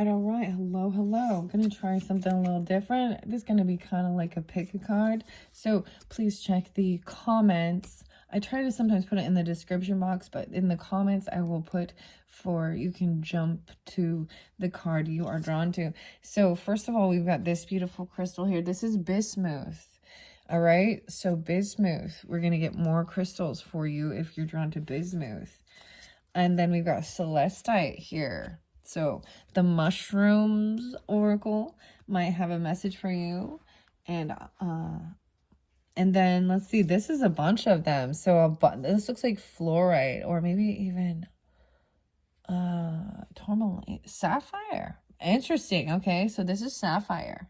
all right. Hello, hello. I'm going to try something a little different. This is going to be kind of like a pick a card. So please check the comments. I try to sometimes put it in the description box, but in the comments I will put you can jump to the card you are drawn to. So first of all, we've got this beautiful crystal here. This is Bismuth. All right. So Bismuth, we're going to get more crystals for you if you're drawn to Bismuth. And then we've got Celestite here. So the mushrooms oracle might have a message for you. And then let's see, this is a bunch of them. So this looks like fluorite or maybe even tourmaline. Sapphire. Interesting. Okay, so this is sapphire.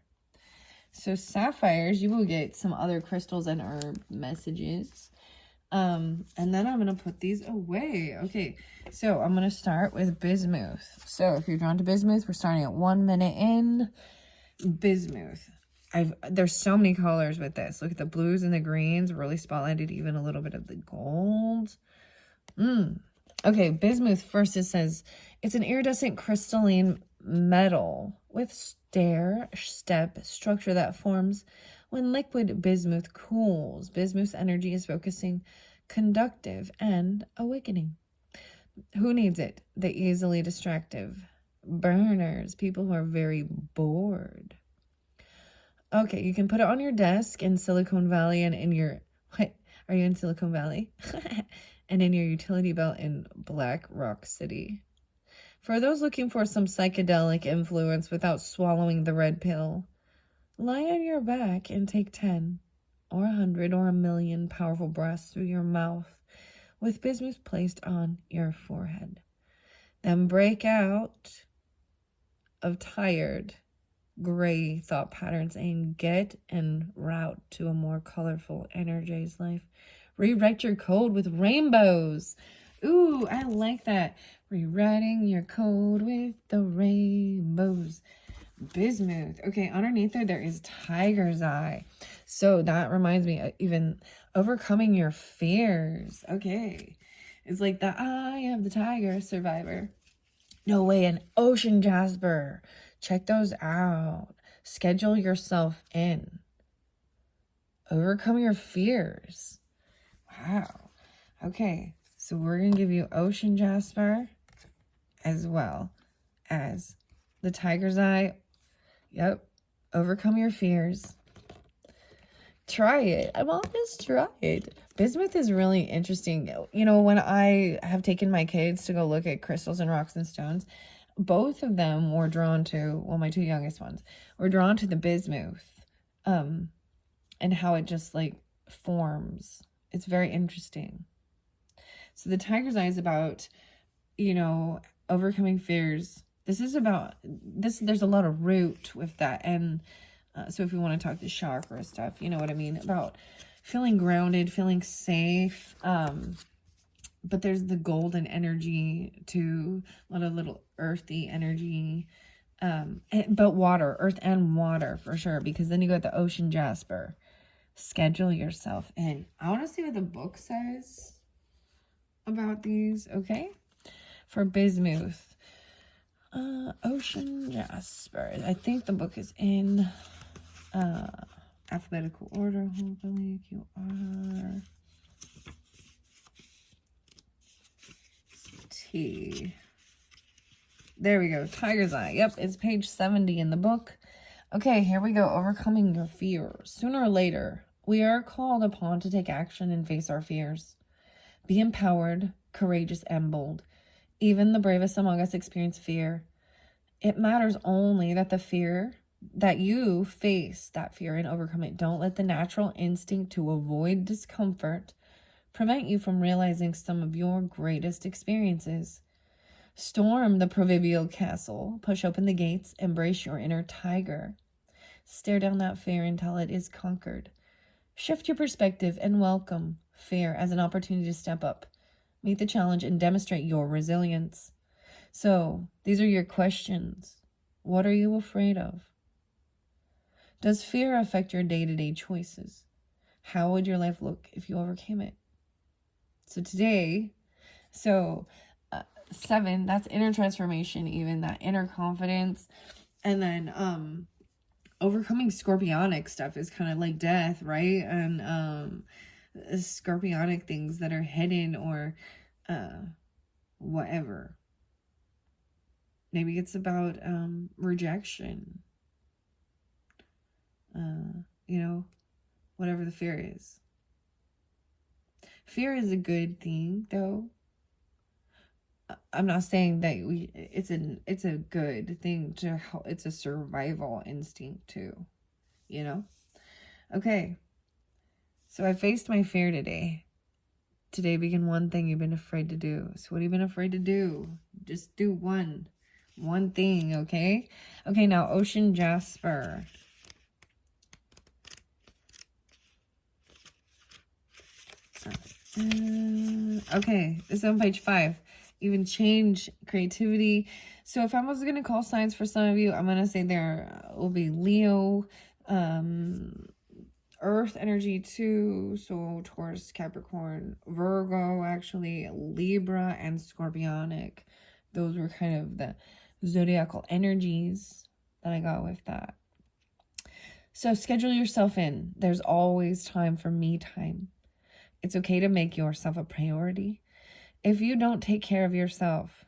So sapphires, you will get some other crystals and herb messages. And then I'm going to put these away. Okay, so I'm going to start with Bismuth. So if you're drawn to Bismuth, we're starting at 1 minute in. Bismuth. There's so many colors with this. Look at the blues and the greens, really spotlighted, even a little bit of the gold. Okay, Bismuth first, it says, it's an iridescent crystalline metal with stair-step structure that forms when liquid bismuth cools. Bismuth's energy is focusing, conductive, and awakening. Who needs it? The easily distractive. Burners, people who are very bored. Okay, you can put it on your desk in Silicon Valley and in your... What? Are you in Silicon Valley? And in your utility belt in Black Rock City. For those looking for some psychedelic influence without swallowing the red pill, lie on your back and take 10 or 100 or 1,000,000 powerful breaths through your mouth with bismuth placed on your forehead. Then break out of tired, gray thought patterns and get en route to a more colorful, energized life. Rewrite your code with rainbows. Ooh, I like that. Rewriting your code with the rainbows. Bismuth. Okay, underneath there is tiger's eye. So that reminds me of even overcoming your fears. Okay. It's like the eye of the tiger, survivor. No way, an ocean jasper. Check those out. Schedule yourself in. Overcome your fears. Wow. Okay, so we're going to give you ocean jasper as well as the tiger's eye. Yep. Overcome your fears. Try it. I'm honest, try it. Bismuth is really interesting. You know, when I have taken my kids to go look at crystals and rocks and stones, both of them were drawn to, well, my two youngest ones were drawn to the bismuth, and how it just like forms. It's very interesting. So the tiger's eye is about, you know, overcoming fears. This is about this. There's a lot of root with that. And so if you want to talk the chakra stuff, you know what I mean, about feeling grounded, feeling safe. But there's the golden energy to a lot of little earthy energy. But water, earth and water for sure, because then you got the ocean jasper. Schedule yourself in. I want to see what the book says about these, okay? For bismuth. Ocean jasper. I think the book is in alphabetical order. Hopefully you are. T. There we go. Tiger's eye. Yep, it's page 70 in the book. Okay, here we go. Overcoming your fears. Sooner or later, we are called upon to take action and face our fears. Be empowered, courageous, and bold. Even the bravest among us experience fear. It matters only that you face that fear and overcome it. Don't let the natural instinct to avoid discomfort prevent you from realizing some of your greatest experiences. Storm the proverbial castle, push open the gates, embrace your inner tiger. Stare down that fear until it is conquered. Shift your perspective and welcome fear as an opportunity to step up, meet the challenge, and demonstrate your resilience. So, these are your questions. What are you afraid of? Does fear affect your day-to-day choices? How would your life look if you overcame it? So today, 7, that's inner transformation, even that inner confidence. And then overcoming scorpionic stuff is kind of like death, right? And scorpionic things that are hidden or whatever. Maybe it's about rejection. You know, whatever the fear is. Fear is a good thing, though. I'm not saying that it's a good thing to help. It's a survival instinct too, you know? Okay. So I faced my fear today. Today began one thing you've been afraid to do. So what have you been afraid to do? Just do one thing, okay? Okay, now Ocean Jasper. Okay, this is on page 5. Even change, creativity. So if I was going to call signs for some of you, I'm going to say there will be Leo, Earth energy too. So Taurus, Capricorn, Virgo, actually, Libra, and Scorpionic. Those were kind of the zodiacal energies that I got with that. So schedule yourself in. There's always time for me time. It's okay to make yourself a priority. If you don't take care of yourself,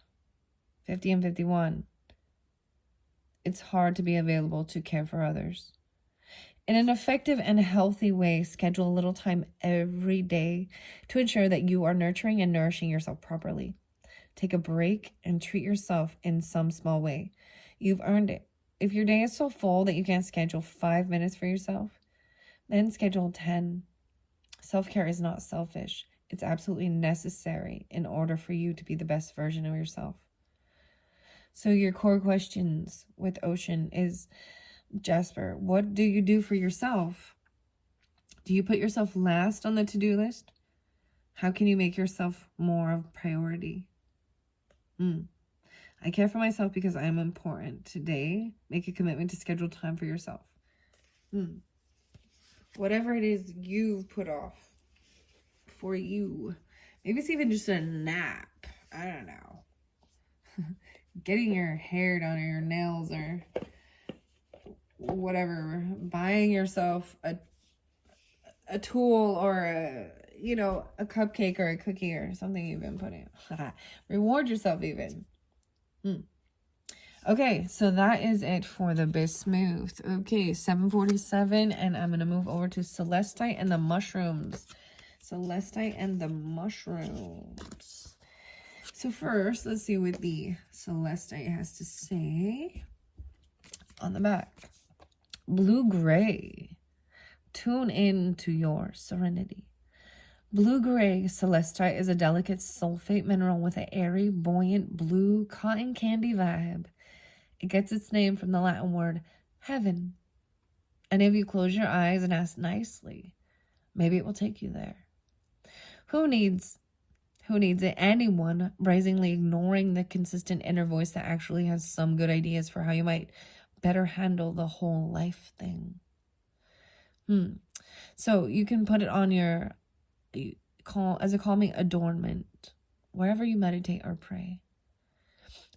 50 and 51, it's hard to be available to care for others. In an effective and healthy way, schedule a little time every day to ensure that you are nurturing and nourishing yourself properly. Take a break and treat yourself in some small way. You've earned it. If your day is so full that you can't schedule 5 minutes for yourself, then schedule 10. Self-care is not selfish. It's absolutely necessary in order for you to be the best version of yourself. So your core questions with Ocean is, Jasper, what do you do for yourself? Do you put yourself last on the to-do list? How can you make yourself more of a priority? I care for myself because I am important. Today, make a commitment to schedule time for yourself. Whatever it is you've put off for you. Maybe it's even just a nap. I don't know. Getting your hair done or your nails or whatever. Buying yourself a tool or a cupcake or a cookie or something you've been putting. Reward yourself even. Okay, so that is it for the Bismuth. Okay, 747, and I'm going to move over to Celestite and the mushrooms. Celestite and the mushrooms. So first, let's see what the Celestite has to say on the back. Blue-gray. Tune in to your serenity. Blue-gray Celestite is a delicate sulfate mineral with an airy, buoyant blue cotton candy vibe. It gets its name from the Latin word heaven. And if you close your eyes and ask nicely, maybe it will take you there. Who needs it? Anyone brazenly ignoring the consistent inner voice that actually has some good ideas for how you might better handle the whole life thing. So you can put it on your as a calming adornment wherever you meditate or pray.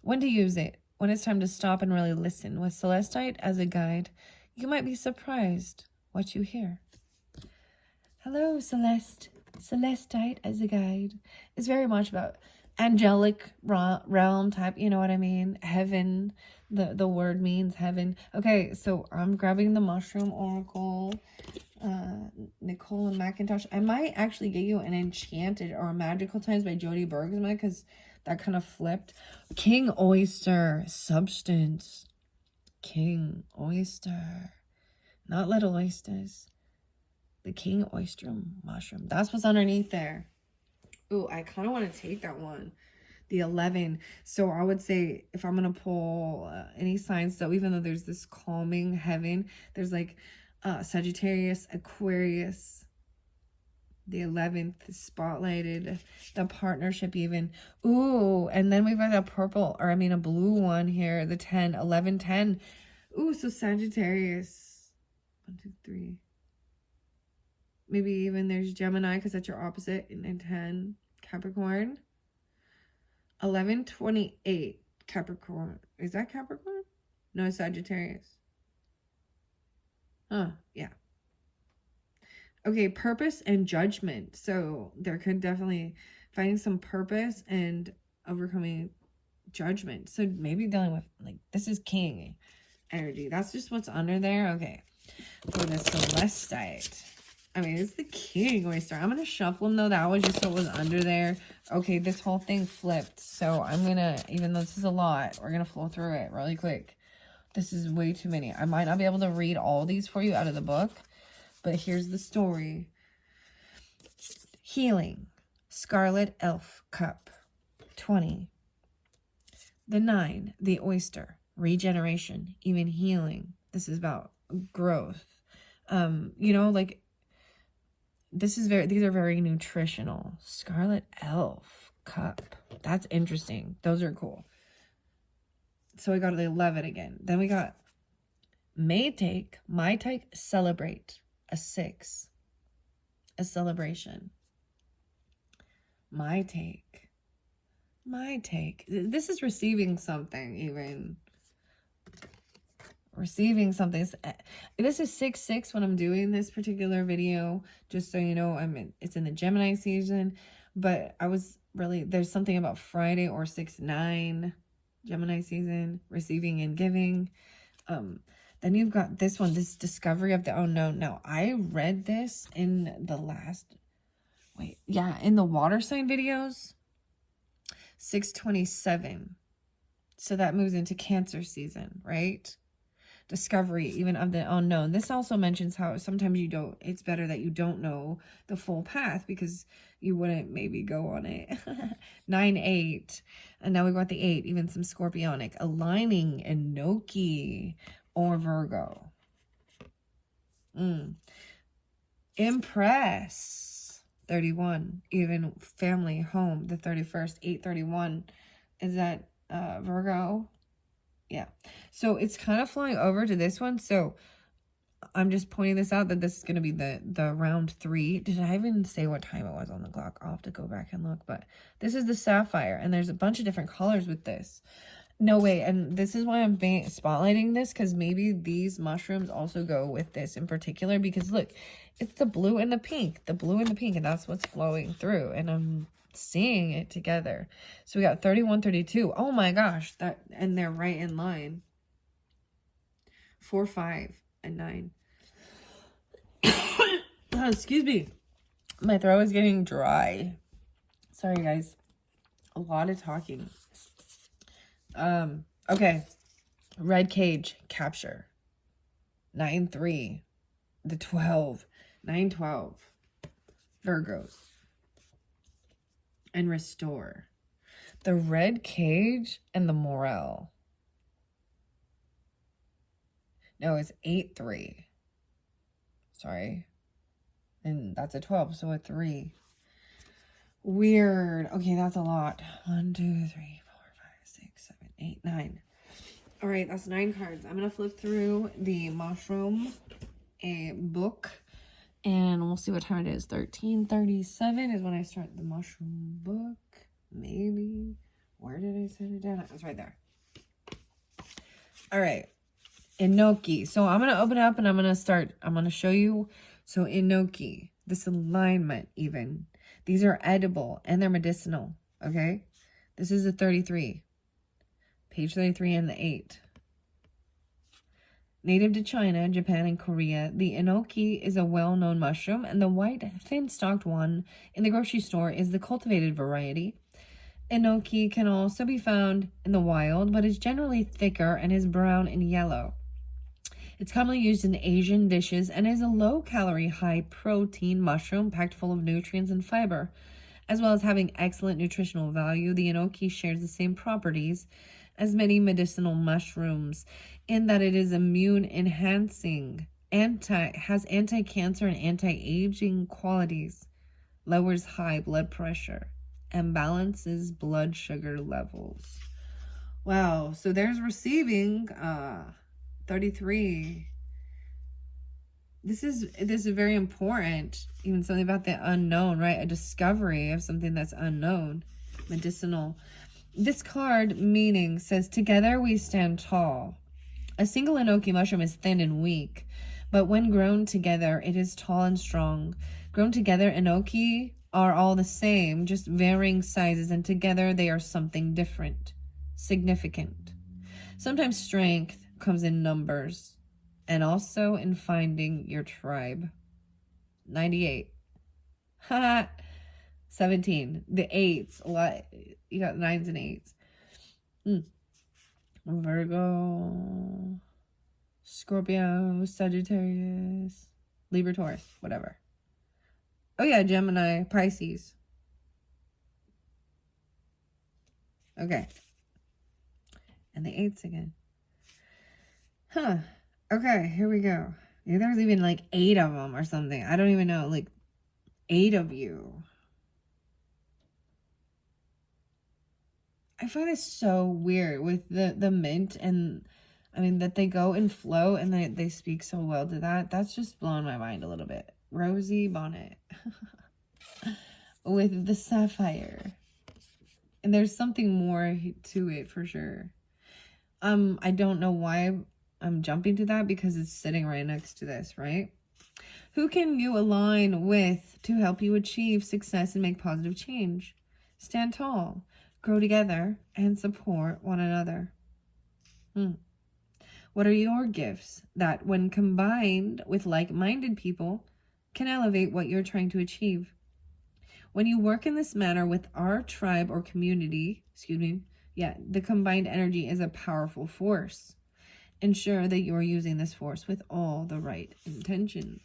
When to use it? When it's time to stop and really listen. With Celestite as a guide, you might be surprised what you hear. Hello, Celestite as a guide. It's very much about angelic realm type, you know what I mean? Heaven, the word means heaven. Okay, so I'm grabbing the Mushroom Oracle, Nicole and Macintosh. I might actually get you an Enchanted or Magical Times by Jody Bergsma, because that kind of flipped. King Oyster, Substance. King Oyster. Not Little Oysters. The King Oyster Mushroom. That's what's underneath there. Ooh, I kind of want to take that one. The 11. So I would say if I'm going to pull any signs, so even though there's this calming heaven, there's like Sagittarius, Aquarius, the 11th spotlighted, the partnership even. Ooh, and then we've got a purple, or I mean a blue one here, the 10, 11, 10. Ooh, so Sagittarius. 1, 2, 3. Maybe even there's Gemini, because that's your opposite, in 10. Capricorn. 1128 Capricorn. Is that Capricorn? No, Sagittarius. Oh, yeah. Okay, purpose and judgment. So there could definitely finding some purpose and overcoming judgment. So maybe dealing with, like, this is king energy. That's just what's under there. Okay. For the Celestite. I mean, it's the king oyster. I'm going to shuffle them, though. That was just what was under there. Okay, this whole thing flipped. So I'm going to, even though this is a lot, we're going to flow through it really quick. This is way too many. I might not be able to read all these for you out of the book. But here's the story. Healing. Scarlet Elf Cup. 20. The 9. The oyster. Regeneration. Even healing. This is about growth. You know, like, these are very nutritional. Scarlet Elf Cup. That's interesting. Those are cool. So we got the 11 again. Then we got may take, celebrate. A 6. A celebration. My take. This is receiving something, even. Receiving something. This is 6/6 when I'm doing this particular video. Just so you know, it's in the Gemini season. But there's something about Friday or 6/9 Gemini season. Receiving and giving. Then you've got this one, this discovery of the unknown. Now, I read this in in the water sign videos. 6/27. So that moves into Cancer season, right? Discovery, even of the unknown. This also mentions how sometimes it's better that you don't know the full path because you wouldn't maybe go on it. 9/8. And now we've got the 8, even some scorpionic. Aligning Enoki. Or Virgo. Impress. 31. Even family, home, the 31st. 8/31. Is that Virgo? Yeah. So it's kind of flowing over to this one. So I'm just pointing this out that this is going to be the round 3. Did I even say what time it was on the clock? I'll have to go back and look. But this is the sapphire. And there's a bunch of different colors with this. No way, and this is why I'm spotlighting this, because maybe these mushrooms also go with this in particular, because look, it's the blue and the pink, and that's what's flowing through, and I'm seeing it together. So we got 31, 32. Oh my gosh, and they're right in line. 4, 5, and 9. Oh, excuse me. My throat is getting dry. Sorry, guys. A lot of talking. Okay. Red cage, capture. 9/3. The 12. 9/12. Virgos. And restore. The red cage and the morel. No, it's 8/3. Sorry. And that's a 12, so a 3. Weird. Okay, that's a lot. 1, 2, 3, 4, 5, 6, 7, 8, 9. All right, that's 9 cards. I'm going to flip through the mushroom book, and we'll see what time it is. 13:37 is when I start the mushroom book. Maybe. Where did I set it down? It was right there. All right. Enoki. So I'm going to open it up, and I'm going to show you. So Enoki, this alignment even. These are edible, and they're medicinal, okay? This is a 33. Page 33 and the 8. Native to China, Japan, and Korea, the enoki is a well-known mushroom, and the white, thin-stalked one in the grocery store is the cultivated variety. Enoki can also be found in the wild, but is generally thicker and is brown and yellow. It's commonly used in Asian dishes and is a low-calorie, high-protein mushroom packed full of nutrients and fiber. As well as having excellent nutritional value, the enoki shares the same properties as many medicinal mushrooms in that it is immune-enhancing, has anti-cancer and anti-aging qualities, lowers high blood pressure, and balances blood sugar levels. Wow, so there's receiving 33. This is very important. Even something about the unknown, right? A discovery of something that's unknown, medicinal. This card meaning says, together we stand tall. A single enoki mushroom is thin and weak, but when grown together, it is tall and strong. Grown together, enoki are all the same, just varying sizes, and together they are something different, significant. Sometimes strength comes in numbers, and also in finding your tribe. 98. Ha! 17. The 8s. A lot. You got 9s and 8s. Virgo, Scorpio, Sagittarius, Libra, Taurus, whatever. Oh yeah, Gemini, Pisces. Okay. And the 8s again. Huh. Okay, here we go. Yeah, there was even like 8 of them or something. I don't even know. Like 8 of you. I find it so weird with the mint, and I mean that they go in flow and they speak so well to that. That's just blowing my mind a little bit. Rosy bonnet with the sapphire. And there's something more to it for sure. I don't know why I'm jumping to that, because it's sitting right next to this, right? Who can you align with to help you achieve success and make positive change? Stand tall, grow together, and support one another. What are your gifts that, when combined with like-minded people, can elevate what you're trying to achieve? When you work in this manner with our tribe or community, the combined energy is a powerful force. Ensure that you are using this force with all the right intentions.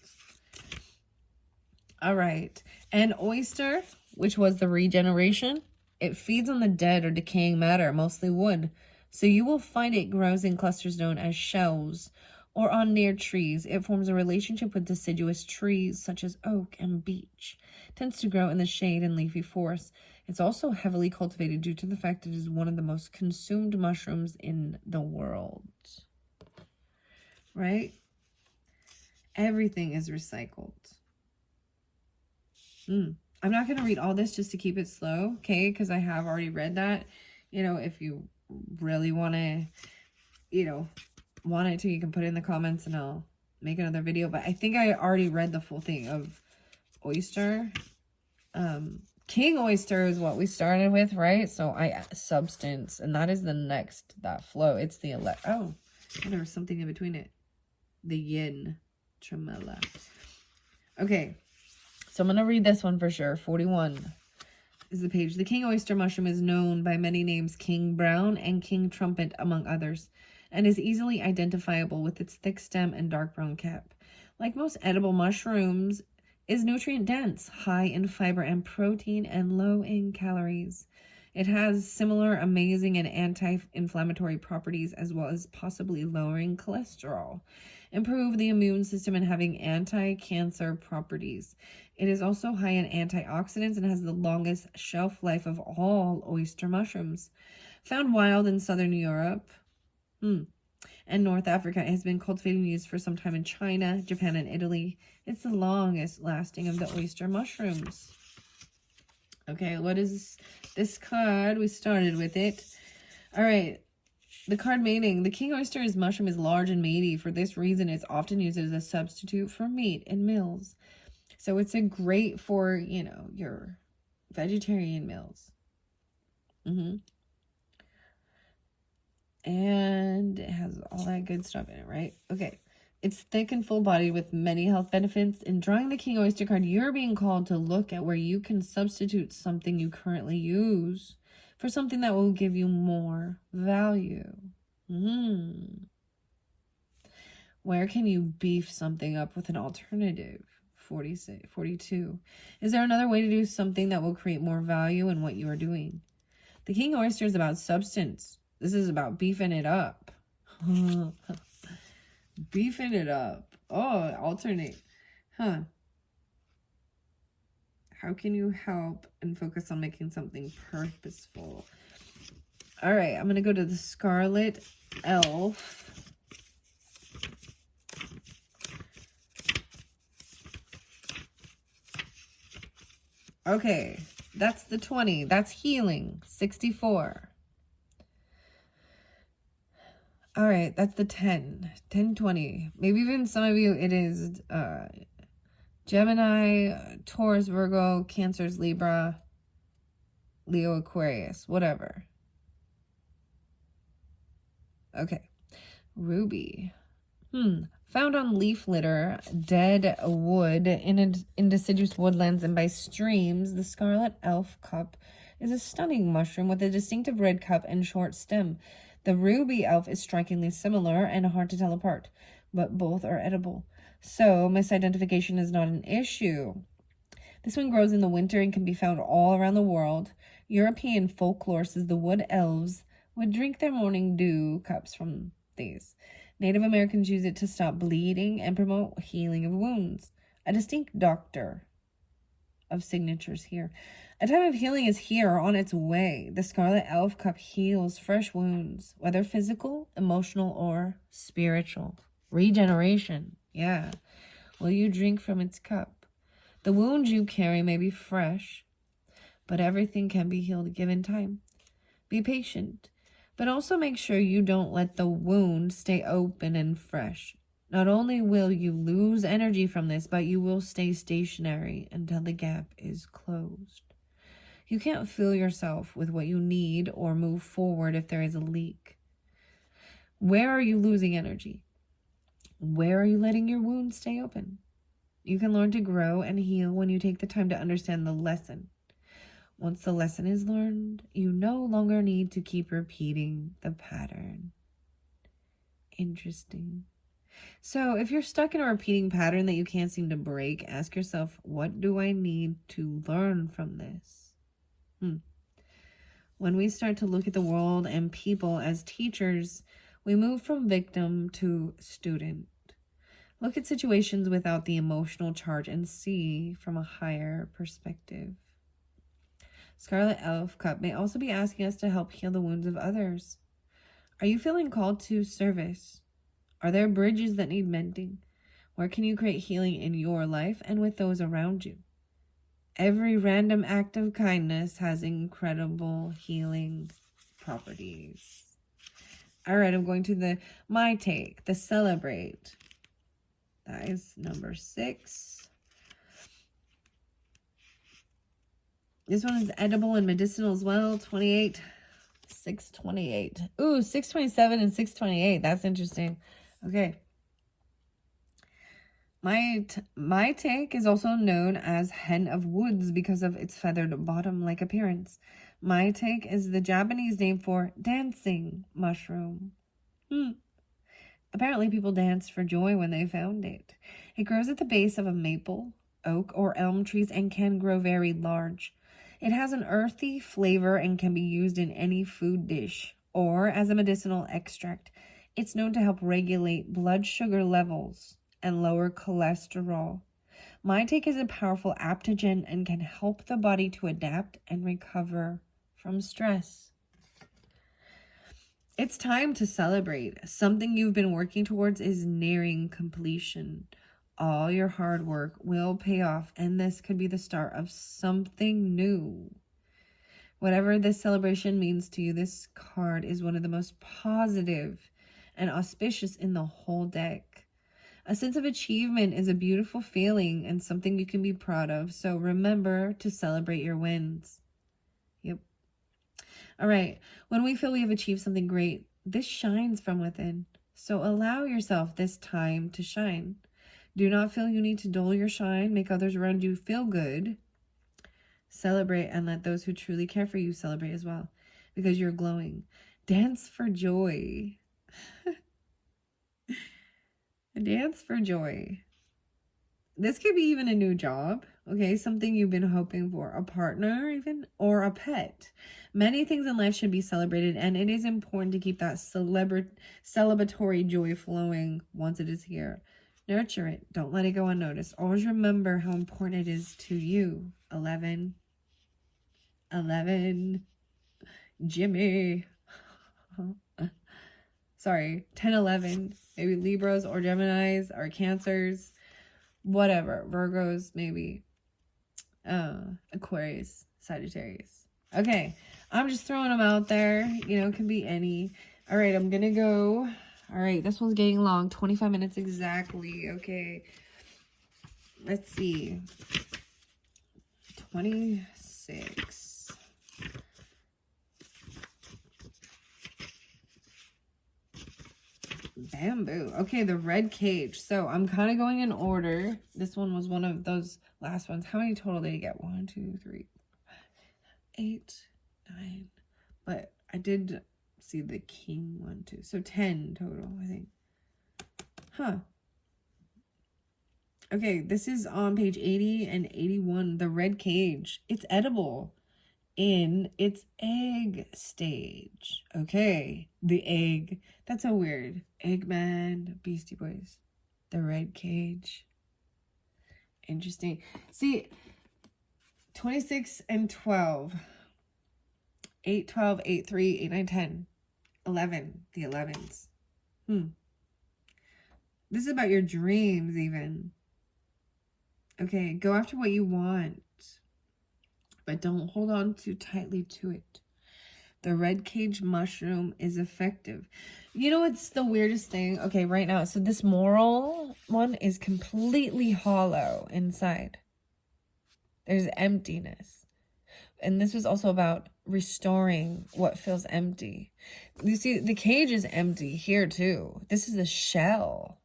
All right. And oyster, which was the regeneration, it feeds on the dead or decaying matter, mostly wood. So you will find it grows in clusters known as shells or on near trees. It forms a relationship with deciduous trees such as oak and beech. It tends to grow in the shade and leafy forests. It's also heavily cultivated due to the fact that it is one of the most consumed mushrooms in the world. Right? Everything is recycled. I'm not going to read all this just to keep it slow, okay? Because I have already read that. You know, if you really want to, you can put it in the comments and I'll make another video. But I think I already read the full thing of oyster. King oyster is what we started with, right? So substance, and that is the next, that flow. It's the oh, there was something in between it. The yin tremella. Okay, so I'm going to read this one for sure. 41 is the page. The king oyster mushroom is known by many names, king brown and king trumpet, among others, and is easily identifiable with its thick stem and dark brown cap. Like most edible mushrooms, is nutrient dense, high in fiber and protein, and low in calories. It has similar amazing and anti-inflammatory properties, as well as possibly lowering cholesterol, improve the immune system, and having anti-cancer properties. It is also high in antioxidants and has the longest shelf life of all oyster mushrooms. Found wild in southern Europe and North Africa, it has been cultivated and used for some time in China, Japan, and Italy. It's the longest lasting of the oyster mushrooms. Okay, what is this card? We started with it. All right. The card meaning, the king oyster's mushroom is large and meaty. For this reason, it's often used as a substitute for meat in meals. So it's a great for, your vegetarian meals. And it has all that good stuff in it, right? Okay. It's thick and full-bodied with many health benefits. In drawing the king oyster card, you're being called to look at where you can substitute something you currently use for something that will give you more value. Where can you beef something up with an alternative? 42. Is there another way to do something that will create more value in what you are doing? The king oyster is about substance. This is about beefing it up. Beefing it up. Oh, alternate. How can you help and focus on making something purposeful? All right, I'm going to go to the Scarlet Elf. Okay, that's the 20. That's healing. 64. All right, that's the 10. 10, 20. Maybe even some of you, it is Gemini, Taurus, Virgo, Cancers, Libra, Leo, Aquarius, whatever. Okay. Ruby. Found on leaf litter, dead wood, in deciduous woodlands and by streams, the scarlet elf cup is a stunning mushroom with a distinctive red cup and short stem. The ruby elf is strikingly similar and hard to tell apart, but both are edible. So misidentification is not an issue. This one grows in the winter and can be found all around the world. European folklore says the wood elves would drink their morning dew cups from these. Native Americans use it to stop bleeding and promote healing of wounds. A distinct doctor of signatures here. A time of healing is here, on its way. The Scarlet Elf Cup heals fresh wounds, whether physical, emotional, or spiritual. Regeneration. Yeah. Will you drink from its cup? The wounds you carry may be fresh, but everything can be healed given time. Be patient. But also make sure you don't let the wound stay open and fresh. Not only will you lose energy from this, but you will stay stationary until the gap is closed. You can't fill yourself with what you need or move forward if there is a leak. Where are you losing energy? Where are you letting your wound stay open? You can learn to grow and heal when you take the time to understand the lesson. Once the lesson is learned, you no longer need to keep repeating the pattern. Interesting. So if you're stuck in a repeating pattern that you can't seem to break, ask yourself, what do I need to learn from this? When we start to look at the world and people as teachers, we move from victim to student. Look at situations without the emotional charge and see from a higher perspective. Scarlet Elf Cup may also be asking us to help heal the wounds of others. Are you feeling called to service? Are there bridges that need mending? Where can you create healing in your life and with those around you? Every random act of kindness has incredible healing properties. All right, I'm going to my take, the celebrate. That is number 6. This one is edible and medicinal as well. 28, 628. Ooh, 627 and 628. That's interesting. Okay. My take is also known as hen of woods because of its feathered bottom-like appearance. My take is the Japanese name for dancing mushroom. Apparently people danced for joy when they found it. It grows at the base of a maple, oak, or elm trees and can grow very large. It has an earthy flavor and can be used in any food dish or as a medicinal extract. It's known to help regulate blood sugar levels and lower cholesterol. My take is a powerful aptogen and can help the body to adapt and recover from stress. It's time to celebrate. Something you've been working towards is nearing completion. All your hard work will pay off, and this could be the start of something new. Whatever this celebration means to you, this card is one of the most positive and auspicious in the whole deck. A sense of achievement is a beautiful feeling and something you can be proud of, so remember to celebrate your wins. Yep. All right, when we feel we have achieved something great, this shines from within, so allow yourself this time to shine. Do not feel you need to dull your shine. Make others around you feel good. Celebrate and let those who truly care for you celebrate as well, because you're glowing. Dance for joy. Dance for joy. This could be even a new job, okay? Something you've been hoping for, a partner even, or a pet. Many things in life should be celebrated, and it is important to keep that celebratory joy flowing once it is here. Nurture it. Don't let it go unnoticed. Always remember how important it is to you. 11. Jimmy. Sorry. 10, 11. Maybe Libras or Geminis or Cancers. Whatever. Virgos, maybe. Aquarius, Sagittarius. Okay. I'm just throwing them out there. You know, it can be any. All right. I'm going to go All right, this one's getting long. 25 minutes exactly. Okay. Let's see. 26. Bamboo. Okay, the red cage. So I'm kind of going in order. This one was one of those last ones. How many total did you get? 1, 2, 3, 8, 9. But I did see the king one too. So 10 total, I think. Huh. Okay, this is on page 80 and 81. The red cage. It's edible in its egg stage. Okay, the egg. That's so weird. Eggman, Beastie Boys. The red cage. Interesting. See, 26 and 12. 8, 12, 8, 3, 8, 9, 10. 11. The 11s. This is about your dreams even. Okay, go after what you want, but don't hold on too tightly to it. The red cage mushroom is effective. You know what's the weirdest thing? Okay, right now, so this moral one is completely hollow inside. There's emptiness. And this was also about restoring what feels empty. You see, the cage is empty here too. This is a shell.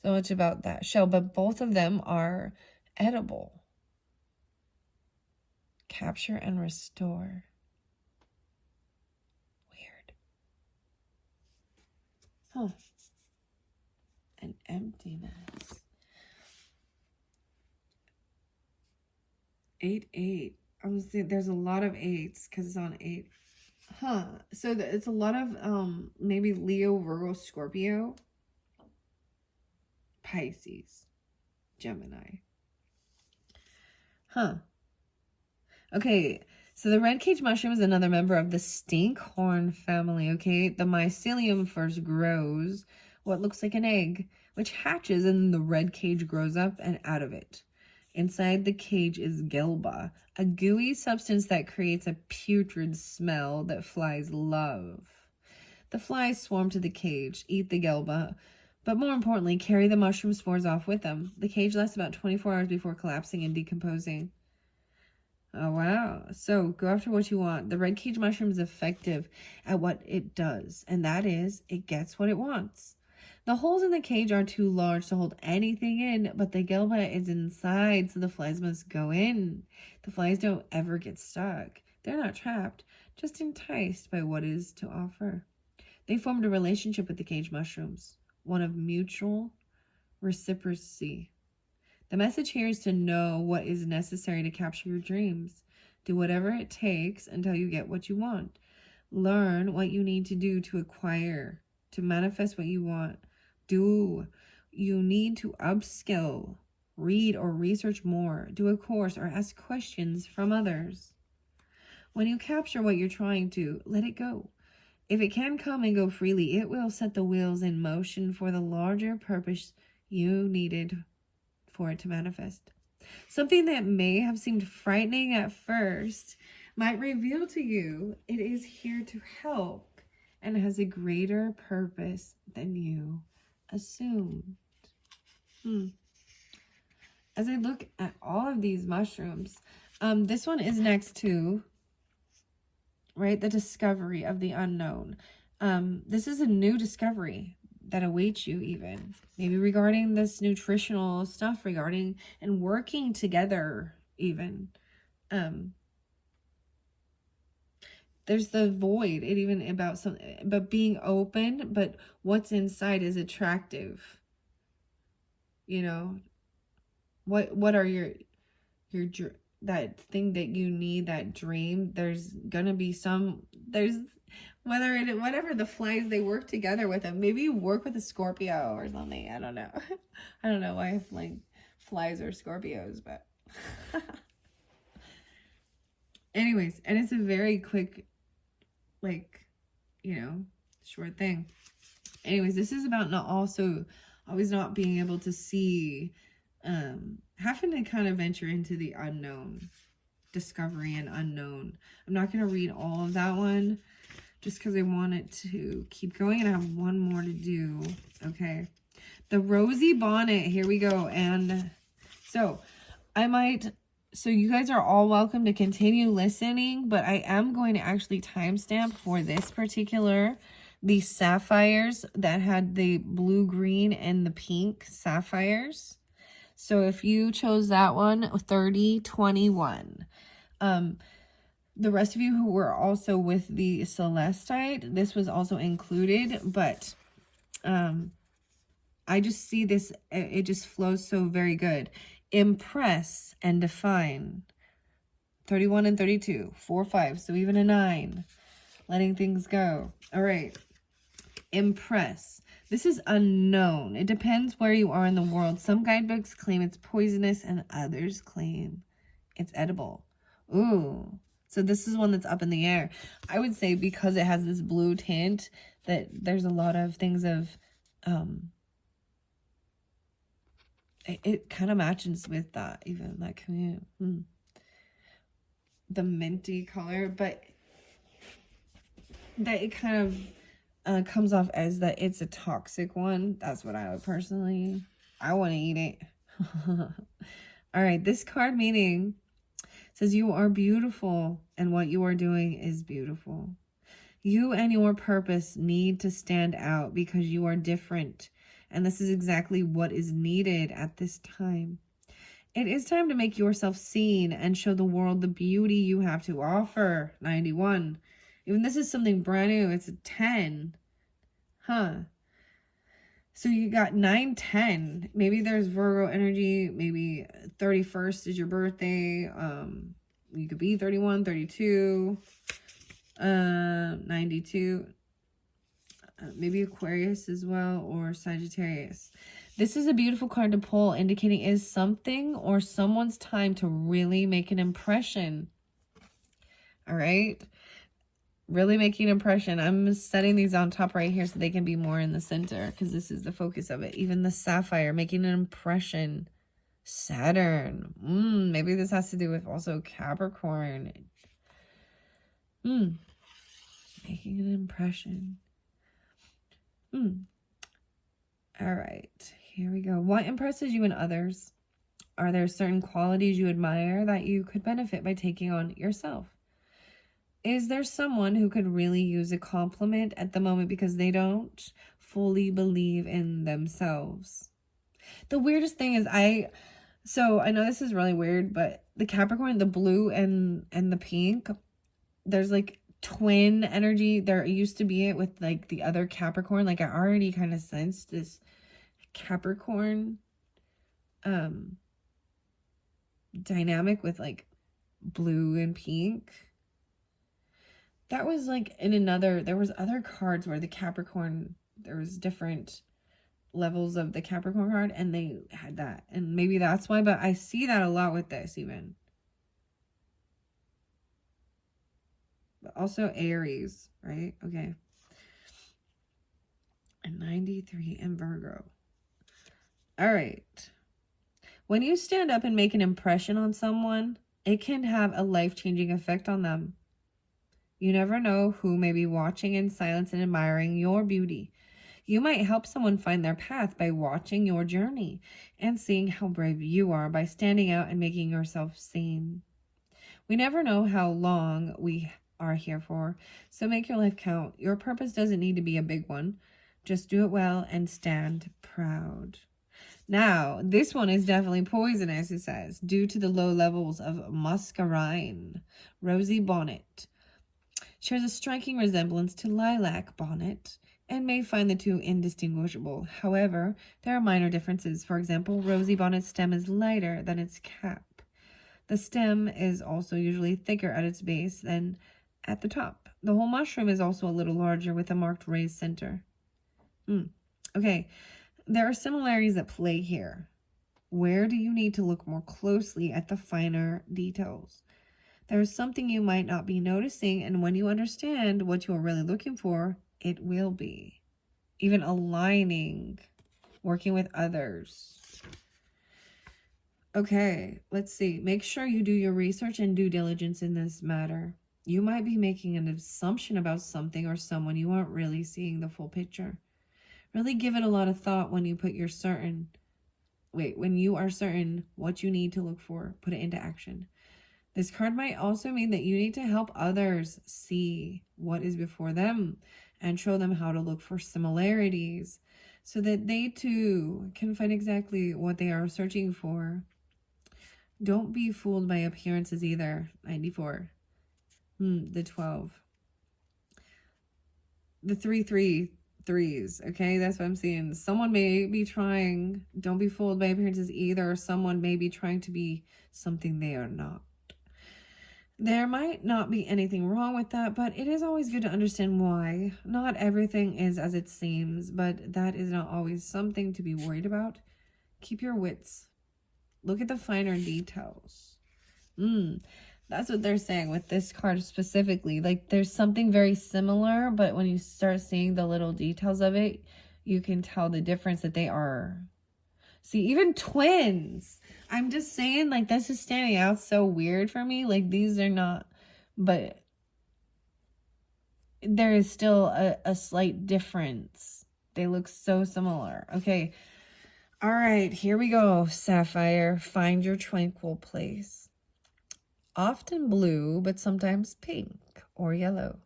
So much about that shell, but both of them are edible. Capture and restore. Weird. Huh. An emptiness. 8, 8. I'm saying there's a lot of 8s because it's on 8. Huh. So it's a lot of maybe Leo, Virgo, Scorpio, Pisces, Gemini. Huh. Okay, so the red cage mushroom is another member of the stinkhorn family, okay? The mycelium first grows what looks like an egg, which hatches, and the red cage grows up and out of it. Inside the cage is gelba, a gooey substance that creates a putrid smell that flies love. The flies swarm to the cage, eat the gelba, but more importantly, carry the mushroom spores off with them. The cage lasts about 24 hours before collapsing and decomposing. Oh, wow. So go after what you want. The red cage mushroom is effective at what it does, and that is it gets what it wants. The holes in the cage are too large to hold anything in, but the gelba is inside, so the flies must go in. The flies don't ever get stuck. They're not trapped, just enticed by what is to offer. They formed a relationship with the cage mushrooms, one of mutual reciprocity. The message here is to know what is necessary to capture your dreams. Do whatever it takes until you get what you want. Learn what you need to do to acquire, to manifest what you want. You need to upskill, read or research more, do a course, or ask questions from others. When you capture what you're trying to, let it go. If it can come and go freely, it will set the wheels in motion for the larger purpose you needed for it to manifest. Something that may have seemed frightening at first might reveal to you it is here to help and has a greater purpose than you assumed. As I look at all of these mushrooms, this one is next to, right, the discovery of the unknown. This is a new discovery that awaits you, even maybe regarding this nutritional stuff, regarding and working together even. There's the void, it even about something, but being open, but what's inside is attractive. You know, what are your that thing that you need, that dream? There's gonna be whatever the flies, they work together with them. Maybe you work with a Scorpio or something. I don't know. I don't know why if like flies are Scorpios, but anyways, and it's a very quick, like, you know, short thing. Anyways, this is about always not being able to see, having to kind of venture into the unknown, discovery and unknown. I'm not going to read all of that one just because I want it to keep going, and I have one more to do. Okay. The rosy bonnet. Here we go. And so so you guys are all welcome to continue listening, but I am going to actually timestamp for this particular, the sapphires that had the blue, green, and the pink sapphires. So if you chose that one, 3021. The rest of you who were also with the Celestite, this was also included, but I just see this, it just flows so very good. Impress and define. 31 and 32, 4, 5, so even a 9. Letting things go. All right. Impress. This is unknown. It depends where you are in the world. Some guidebooks claim it's poisonous and others claim it's edible. Ooh. So this is one that's up in the air. I would say because it has this blue tint that there's a lot of things of, it kind of matches with that, even that commute. The minty color, but that it kind of comes off as that it's a toxic one. That's what I would personally, I want to eat it. All right, this card meaning says you are beautiful and what you are doing is beautiful. You and your purpose need to stand out because you are different. And this is exactly what is needed at this time. It is time to make yourself seen and show the world the beauty you have to offer. 91. Even this is something brand new. It's a 10. Huh. So you got 9, 10. Maybe there's Virgo energy. Maybe 31st is your birthday. You could be 31, 32, 92. Maybe Aquarius as well, or Sagittarius. This is a beautiful card to pull, indicating it is something or someone's time to really make an impression. All right. Really making an impression. I'm setting these on top right here so they can be more in the center because this is the focus of it. Even the sapphire, making an impression. Saturn. Maybe this has to do with also Capricorn. Making an impression. All right. Here we go. What impresses you in others? Are there certain qualities you admire that you could benefit by taking on yourself? Is there someone who could really use a compliment at the moment because they don't fully believe in themselves? The weirdest thing is so I know this is really weird, but the Capricorn, the blue and the pink, there's like twin energy. There used to be it with like the other Capricorn. Like I already kind of sensed this Capricorn dynamic with like blue and pink. That was like in there was other cards where the Capricorn, there was different levels of the Capricorn card and they had that. And maybe that's why, but I see that a lot with this even. But also Aries, right? Okay. And 93 and Virgo. All right. When you stand up and make an impression on someone, it can have a life-changing effect on them. You never know who may be watching in silence and admiring your beauty. You might help someone find their path by watching your journey and seeing how brave you are by standing out and making yourself seen. We never know how long we are here for, so make your life count. Your purpose doesn't need to be a big one. Just do it well and stand proud. Now, this one is definitely poisonous, it says, due to the low levels of muscarine. Rosy bonnet shares a striking resemblance to lilac bonnet and may find the two indistinguishable. However, there are minor differences. For example, rosy bonnet's stem is lighter than its cap. The stem is also usually thicker at its base than at the top. The whole mushroom is also a little larger with a marked raised center. Okay, there are similarities at play here. Where do you need to look more closely at the finer details? There is something you might not be noticing, and when you understand what you are really looking for, it will be. Even aligning, working with others. Okay, let's see. Make sure you do your research and due diligence in this matter. You might be making an assumption about something or someone. You aren't really seeing the full picture. Really give it a lot of thought when you put your when you are certain what you need to look for, put it into action. This card might also mean that you need to help others see what is before them and show them how to look for similarities so that they too can find exactly what they are searching for. Don't be fooled by appearances either. 94. The 12. The 3 3s. Okay, that's what I'm seeing. Someone may be trying. Don't be fooled by appearances either. Someone may be trying to be something they are not. There might not be anything wrong with that, but it is always good to understand why. Not everything is as it seems, but that is not always something to be worried about. Keep your wits. Look at the finer details. That's what they're saying with this card specifically. Like, there's something very similar, but when you start seeing the little details of it, you can tell the difference that they are. See, even twins. I'm just saying, like, this is standing out so weird for me. Like, these are not, but there is still a slight difference. They look so similar. Okay. All right, here we go, Sapphire. Find your tranquil place. Often blue, but sometimes pink or yellow.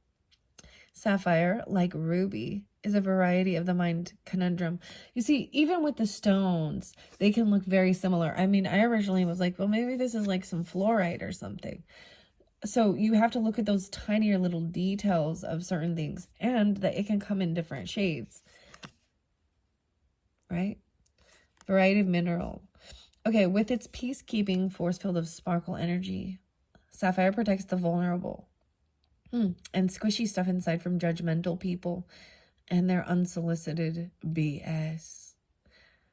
Sapphire, like ruby, is a variety of the mind conundrum. You see, even with the stones, they can look very similar. I mean, I originally was like, well, maybe this is like some fluorite or something. So you have to look at those tinier little details of certain things, and that it can come in different shades, right? Variety of mineral. Okay, with its peacekeeping force field of sparkle energy, Sapphire protects the vulnerable and squishy stuff inside from judgmental people and their unsolicited BS.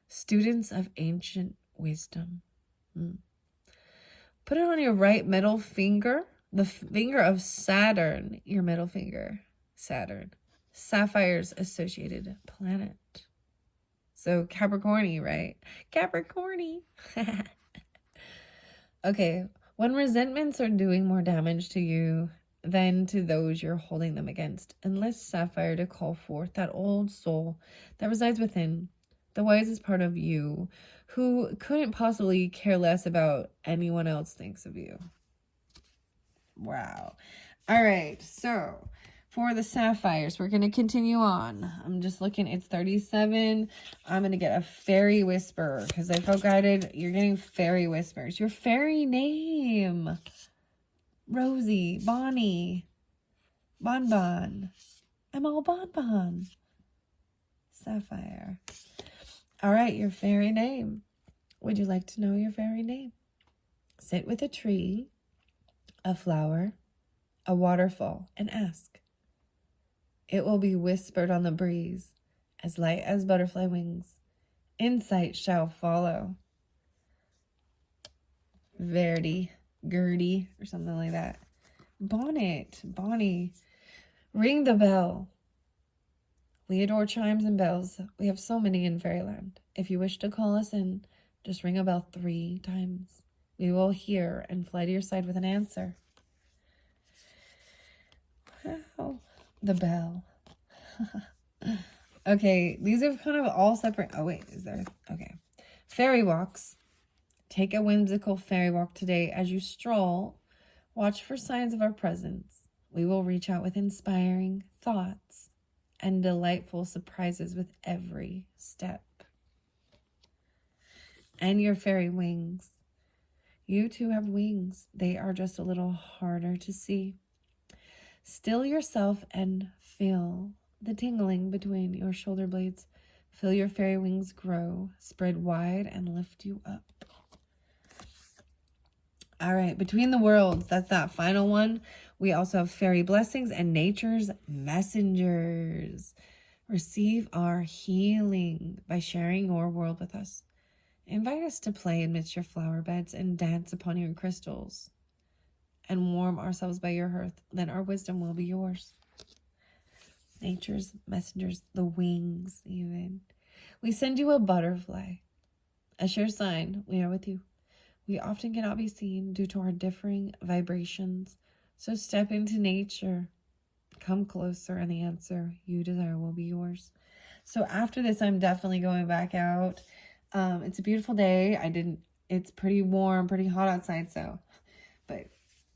Students of ancient wisdom. Put it on your right middle finger, the finger of Saturn, your middle finger, Saturn. Sapphire's associated planet. So Capricorny, right? Capricorny. Okay, when resentments are doing more damage to you than to those you're holding them against, enlist Sapphire to call forth that old soul that resides within, the wisest part of you, who couldn't possibly care less about anyone else thinks of you. Wow. All right, so for the Sapphires, we're going to continue on. I'm just looking. It's 37. I'm going to get a fairy whisper because I felt guided. You're getting fairy whispers. Your fairy name. Rosie, Bonnie, Bonbon. I'm all Bonbon. Sapphire. All right, your fairy name. Would you like to know your fairy name? Sit with a tree, a flower, a waterfall, and ask. It will be whispered on the breeze, as light as butterfly wings. Insight shall follow. Verdi, Gertie, or something like that. Bonnet, Bonnie. Ring the bell. We adore chimes and bells. We have so many in fairyland. If you wish to call us in, just ring a bell 3 times. We will hear and fly to your side with an answer. Wow. The bell. Okay, these are kind of all separate. Oh, wait, is there? Okay. Fairy walks. Take a whimsical fairy walk today as you stroll. Watch for signs of our presence. We will reach out with inspiring thoughts and delightful surprises with every step. And your fairy wings. You too have wings. They are just a little harder to see. Still yourself and feel the tingling between your shoulder blades. Feel your fairy wings grow, spread wide, and lift you up. All right, between the worlds, that's that final one. We also have fairy blessings and nature's messengers. Receive our healing by sharing your world with us. Invite us to play amidst your flower beds and dance upon your crystals and warm ourselves by your hearth. Then our wisdom will be yours. Nature's messengers, the wings even. We send you a butterfly, a sure sign we are with you. We often cannot be seen due to our differing vibrations, So step into nature. Come closer, and the answer you desire will be yours. So after this, I'm definitely going back out. It's a beautiful day. It's pretty warm, pretty hot outside, so, but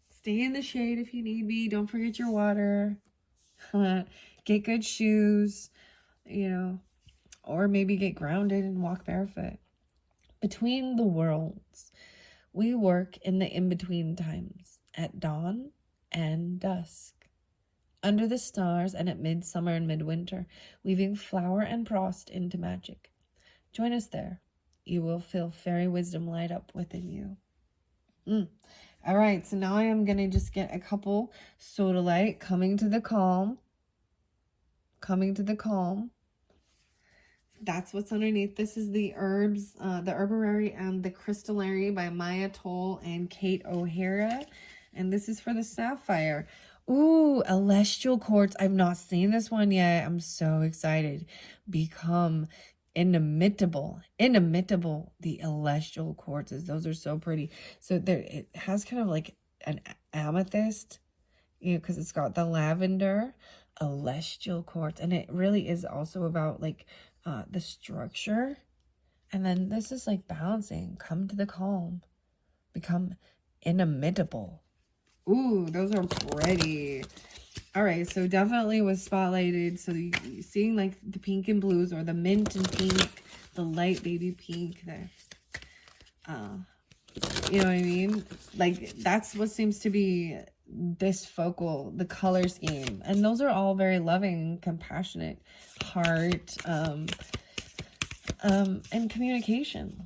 stay in the shade if you need be. Don't forget your water. Get good shoes, you know, or maybe get grounded and walk barefoot. Between the worlds, we work in the in-between times, at dawn and dusk, under the stars and at midsummer and midwinter, weaving flower and frost into magic. Join us there. You will feel fairy wisdom light up within you. All right, so now I am going to just get a couple sodalite, coming to the calm. Coming to the calm. That's what's underneath. This is the herbs, the herbarary and the crystallary by Maya Toll and Kate O'Hara. And this is for the sapphire. Ooh, celestial quartz. I've not seen this one yet. I'm so excited. Become inimitable. Inimitable, the celestial quartzes. Those are so pretty. So there, it has kind of like an amethyst, you know, because it's got the lavender, celestial quartz. And it really is also about like the structure. And then this is like balancing. Come to the calm. Become inimitable. Ooh, those are pretty. All right, so definitely was spotlighted. So you seeing like the pink and blues, or the mint and pink, the light baby pink there. You know what I mean? Like that's what seems to be this focal, the color scheme. And those are all very loving, compassionate, heart, and communication.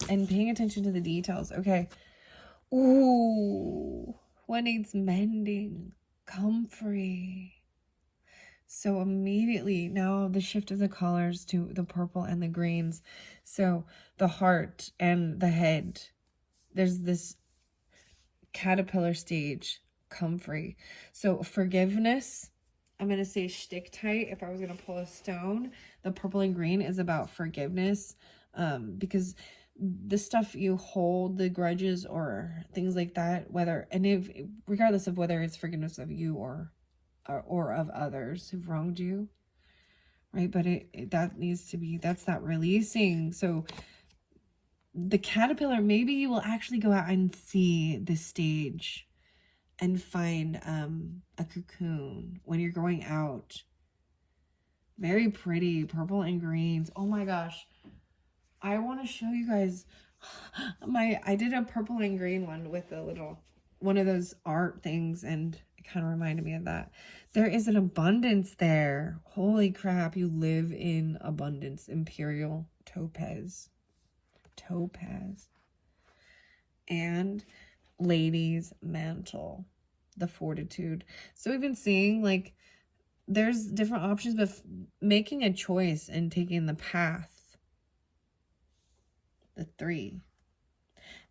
And paying attention to the details. Okay. Ooh, what needs mending? Comfrey. So immediately now the shift of the colors to the purple and the greens. So the heart and the head. There's this caterpillar stage. Comfrey. So forgiveness. I'm going to say stick tight. If I was going to pull a stone, the purple and green is about forgiveness. Because the stuff you hold, the grudges or things like that, regardless of whether it's forgiveness of you or of others who've wronged you, right? But that's that releasing. So the caterpillar, maybe you will actually go out and see the stage and find a cocoon when you're going out. Very pretty, purple and greens. Oh my gosh. I want to show you guys I did a purple and green one with one of those art things, and it kind of reminded me of that. There is an abundance there. Holy crap, you live in abundance. Imperial topaz. And lady's mantle, the fortitude. So we've been seeing like there's different options, but making a choice and taking the path. The 3.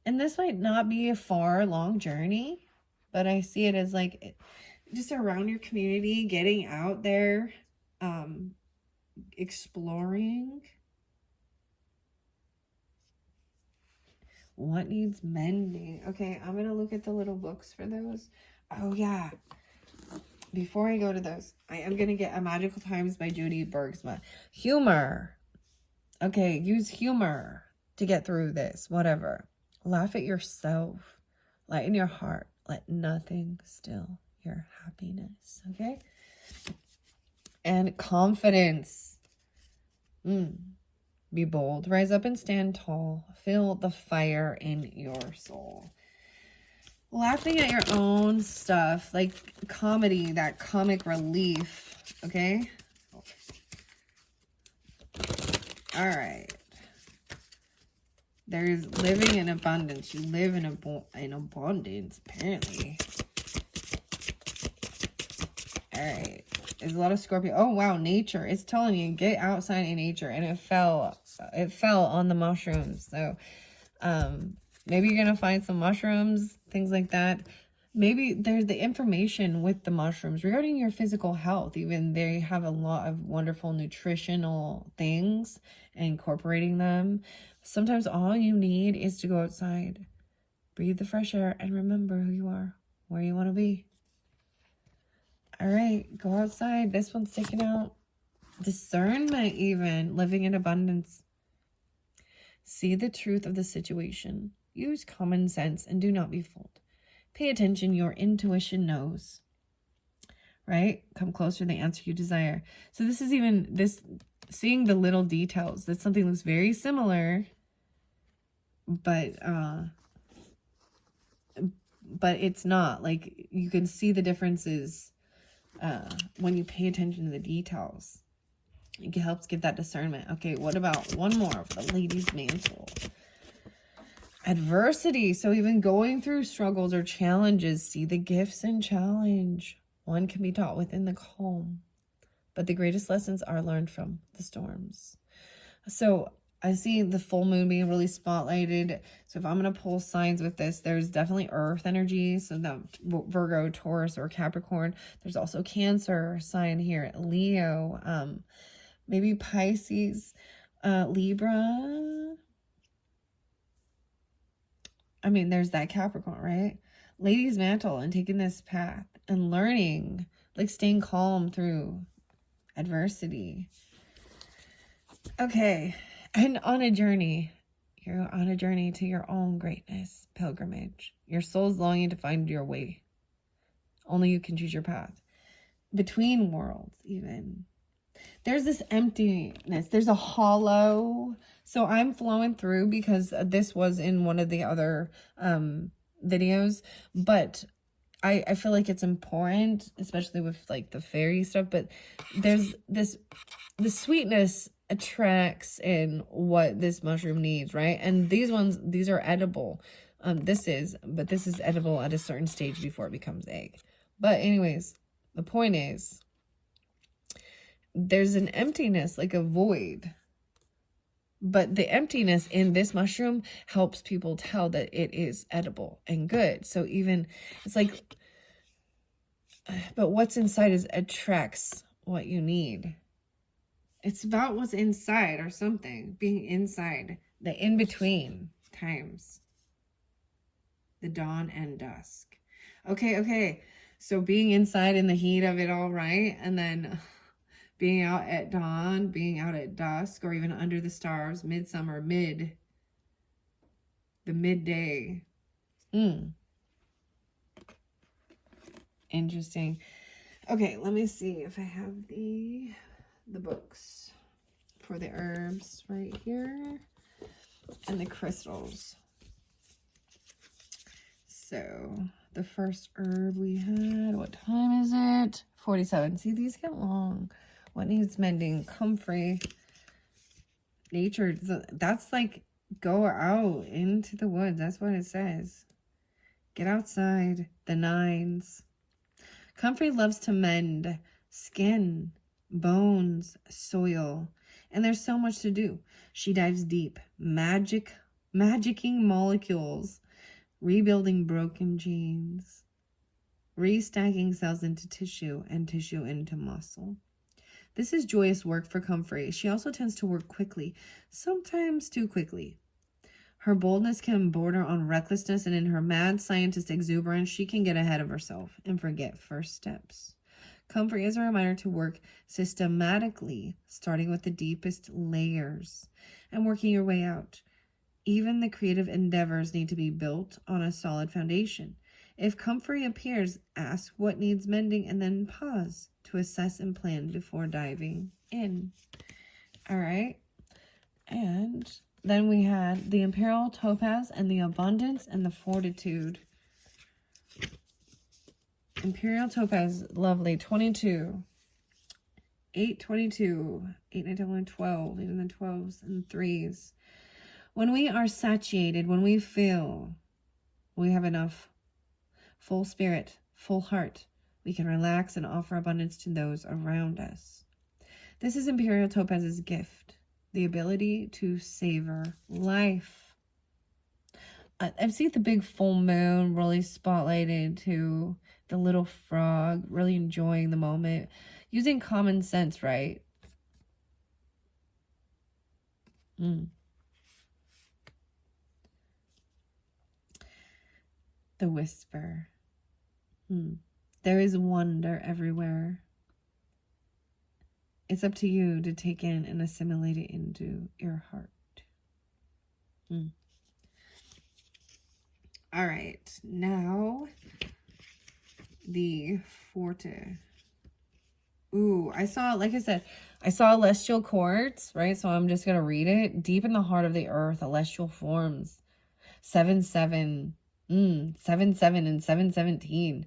And this might not be a long journey, but I see it as like just around your community, getting out there, exploring. What needs mending? Okay, I'm going to look at the little books for those. Oh, yeah. Before I go to those, I am going to get A Magical Times by Judy Bergsma. Humor. Okay, use humor to get through this, whatever. Laugh at yourself. Lighten your heart. Let nothing still your happiness, okay? And confidence. Be bold. Rise up and stand tall. Feel the fire in your soul. Laughing at your own stuff, like comedy, that comic relief, okay? All right. There's living in abundance. You live in abundance, apparently. All right. There's a lot of Scorpio. Oh, wow. Nature. It's telling you, get outside in nature. And it fell on the mushrooms. So, maybe you're going to find some mushrooms, things like that. Maybe there's the information with the mushrooms regarding your physical health. Even they have a lot of wonderful nutritional things, incorporating them. Sometimes all you need is to go outside, breathe the fresh air, and remember who you are, where you want to be. All right, go outside. This one's taking out discernment, even living in abundance. See the truth of the situation. Use common sense and do not be fooled. Pay attention. Your intuition knows. Right? Come closer to the answer you desire. So this is even this, seeing the little details. That something looks very similar, but it's not. Like, you can see the differences when you pay attention to the details. It helps give that discernment. Okay, what about one more for the lady's mantle? Adversity. So even going through struggles or challenges, see the gifts and challenge. One can be taught within the calm, but the greatest lessons are learned from the storms. So I see the full moon being really spotlighted. So if I'm going to pull signs with this, there's definitely earth energy. So that Virgo, Taurus, or Capricorn. There's also Cancer sign here, Leo, maybe Pisces, Libra. I mean, there's that Capricorn, right? Lady's mantle and taking this path and learning, like staying calm through adversity. Okay. And on a journey, you're on a journey to your own greatness, pilgrimage. Your soul's longing to find your way. Only you can choose your path. Between worlds, even. There's this emptiness. There's a hollow. So I'm flowing through because this was in one of the other videos. But I feel like it's important, especially with like the fairy stuff. But there's this, the sweetness attracts in what this mushroom needs, right? And these are edible. This is edible at a certain stage before it becomes egg. But anyways, the point is, there's an emptiness, like a void. But the emptiness in this mushroom helps people tell that it is edible and good. So even, it's like, but what's inside attracts what you need. It's about what's inside or something. Being inside. The in-between times. The dawn and dusk. Okay. So being inside in the heat of it all, right? And then being out at dawn, being out at dusk, or even under the stars, midsummer, the midday. Interesting. Okay, let me see if I have the books for the herbs right here and the crystals. So the first herb we had, what time is it? 47. See, these get long. What needs mending? Comfrey. Nature. That's like, go out into the woods. That's what it says. Get outside. The 9s. Comfrey loves to mend skin, bones, soil, and there's so much to do. She dives deep, magicking molecules, rebuilding broken genes, restacking cells into tissue and tissue into muscle. This is joyous work for Comfrey. She also tends to work quickly, sometimes too quickly. Her boldness can border on recklessness, and in her mad scientist exuberance, she can get ahead of herself and forget first steps. Comfrey is a reminder to work systematically, starting with the deepest layers and working your way out. Even the creative endeavors need to be built on a solid foundation. If Comfrey appears, ask what needs mending and then pause to assess and plan before diving in. All right. And then we had the Imperial Topaz and the Abundance and the Fortitude. Imperial Topaz, lovely, 22. 8, 22, 8, 9, 10, 11, 12, even the 12s and 3s. When we are satiated, when we feel we have enough, full spirit, full heart, we can relax and offer abundance to those around us. This is Imperial Topaz's gift, the ability to savor life. I've seen the big full moon really spotlighted to the little frog, really enjoying the moment, using common sense, right? The whisper. There is wonder everywhere. It's up to you to take in and assimilate it into your heart. All right, now the Forte. Ooh, I saw, like I said, I saw celestial quartz, right? So I'm just going to read it. Deep in the heart of the earth, celestial forms. 7-7. 7-7 and 7-17.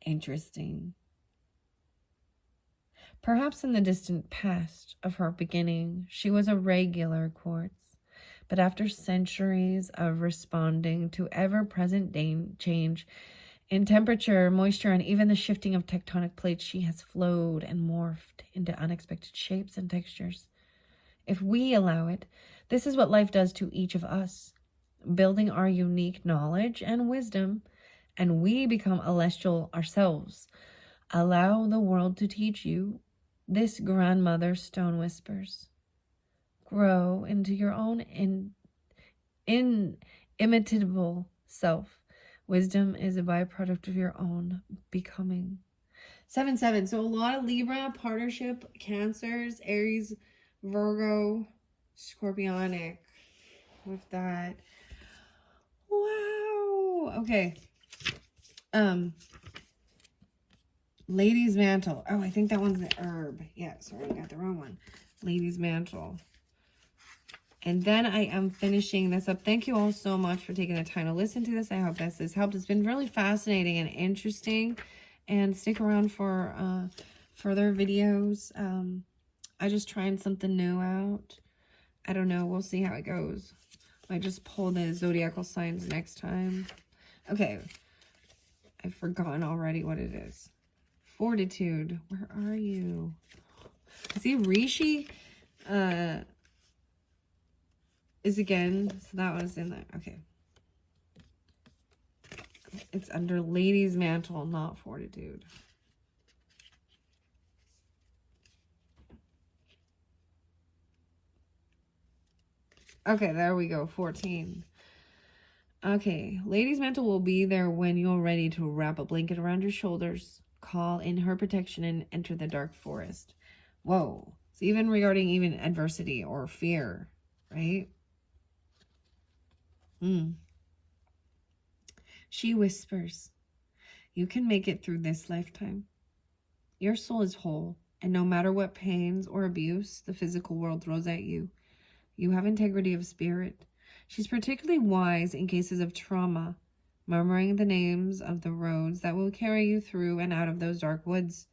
Interesting. Perhaps in the distant past of her beginning, she was a regular quartz. But after centuries of responding to ever-present change in temperature, moisture, and even the shifting of tectonic plates, she has flowed and morphed into unexpected shapes and textures. If we allow it, this is what life does to each of us, building our unique knowledge and wisdom, and we become celestial ourselves. Allow the world to teach you. This grandmother stone whispers. Grow into your own inimitable self. Wisdom is a byproduct of your own becoming. 7-7. So a lot of Libra, partnership, Cancers, Aries, Virgo, Scorpionic with that. Wow. Okay. Lady's Mantle. Oh, I think that one's the herb. Yeah, sorry, I got the wrong one. Lady's Mantle. And then I am finishing this up. Thank you all so much for taking the time to listen to this. I hope this has helped. It's been really fascinating and interesting. And stick around for further videos. I just trying something new out. I don't know. We'll see how it goes. I just pull the zodiacal signs next time. Okay. I've forgotten already what it is. Fortitude. Where are you? See, Rishi is again. So that was in there. Okay. It's under Lady's Mantle, not Fortitude. Okay, there we go. 14. Okay, Lady's Mantle will be there when you're ready to wrap a blanket around your shoulders, call in her protection, and enter the dark forest. Whoa. So even regarding even adversity or fear, right? She whispers, you can make it through this lifetime. Your soul is whole, and no matter what pains or abuse the physical world throws at you, you have integrity of spirit. She's particularly wise in cases of trauma, murmuring the names of the roads that will carry you through and out of those dark woods.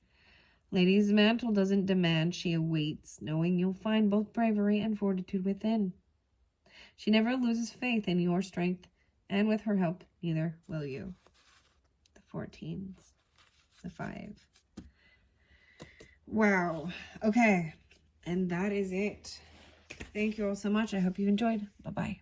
Lady's Mantle doesn't demand, she awaits, knowing you'll find both bravery and fortitude within. She never loses faith in your strength, and with her help, neither will you. The 14s. The 5. Wow. Okay. And that is it. Thank you all so much. I hope you enjoyed. Bye-bye.